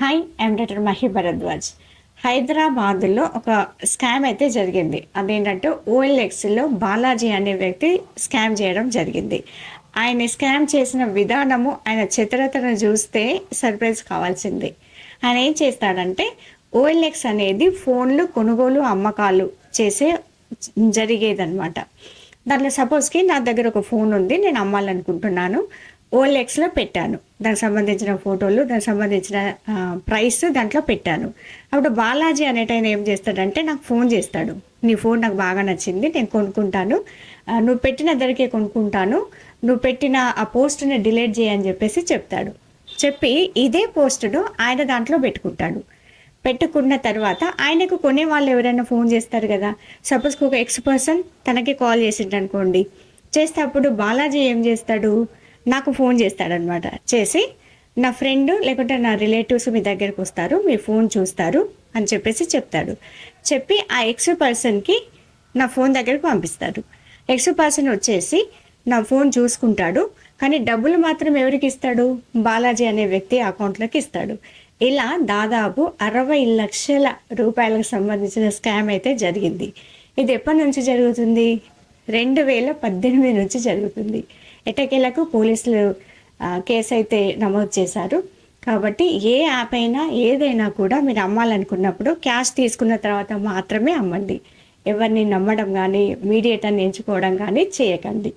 Hi, I'm doctor Mahi Bharadwaj. హైదరాబాద్లో ఒక scam అయితే జరిగింది. అదేంటంటే ఓఎల్ఎక్స్లో బాలాజీ అనే వ్యక్తి స్కామ్ చేయడం జరిగింది. ఆయన స్కామ్ చేసిన విధానము, ఆయన చతురతను చూస్తే సర్ప్రైజ్ కావాల్సిందే. ఆయన ఏం చేస్తాడంటే ఓఎల్ఎక్స్ అనేది ఫోన్లు కొనుగోలు అమ్మకాలు చేసే జరిగేదన్నమాట. దాంట్లో సపోజ్కి నా దగ్గర ఒక ఫోన్ ఉంది, నేను అమ్మాలనుకుంటున్నాను. ఓఎల్ఎక్స్లో పెట్టాను, దానికి సంబంధించిన ఫోటోలు, దానికి సంబంధించిన ప్రైస్ దాంట్లో పెట్టాను. అప్పుడు బాలాజీ అనేటైన ఏం చేస్తాడంటే నాకు ఫోన్ చేస్తాడు. నీ ఫోన్ నాకు బాగా నచ్చింది, నేను కొనుక్కుంటాను, నువ్వు పెట్టిన ధరకే కొనుక్కుంటాను, నువ్వు పెట్టిన ఆ పోస్ట్ని డిలీట్ చేయని చెప్పేసి చెప్తాడు. చెప్పి ఇదే పోస్టును ఆయన దాంట్లో పెట్టుకుంటాడు. పెట్టుకున్న తర్వాత ఆయనకు కొనే వాళ్ళు ఎవరైనా ఫోన్ చేస్తారు కదా. సపోజ్కి ఒక ఎక్స్ పర్సన్ తనకి కాల్ చేసిండు అనుకోండి. చేస్తే అప్పుడు బాలాజీ ఏం చేస్తాడు, నాకు ఫోన్ చేస్తాడనమాట. చేసి నా ఫ్రెండ్ లేకుంటే నా రిలేటివ్స్ మీ దగ్గరికి వస్తారు, మీ ఫోన్ చూస్తారు అని చెప్పేసి చెప్తాడు. చెప్పి ఆ ఎక్స్ పర్సన్కి నా ఫోన్ దగ్గరికి పంపిస్తాడు. ఎక్స్ పర్సన్ వచ్చేసి నా ఫోన్ చూసుకుంటాడు, కానీ డబ్బులు మాత్రం ఎవరికి ఇస్తాడు, బాలాజీ అనే వ్యక్తి అకౌంట్లోకి ఇస్తాడు. ఇలా దాదాపు 60 లక్షల రూపాయలకు సంబంధించిన స్కామ్ అయితే జరిగింది. ఇది ఎప్పటి నుంచి జరుగుతుంది, 2018 నుంచి జరుగుతుంది. ఎట్టకేలకు పోలీసులు కేసు అయితే నమోదు చేశారు. కాబట్టి ఏ యాప్ అయినా ఏదైనా కూడా మీరు అమ్మాలనుకున్నప్పుడు క్యాష్ తీసుకున్న తర్వాత మాత్రమే అమ్మండి. ఎవరిని నమ్మడం కానీ మీడియేటర్ని ఎంచుకోవడం కానీ చేయకండి.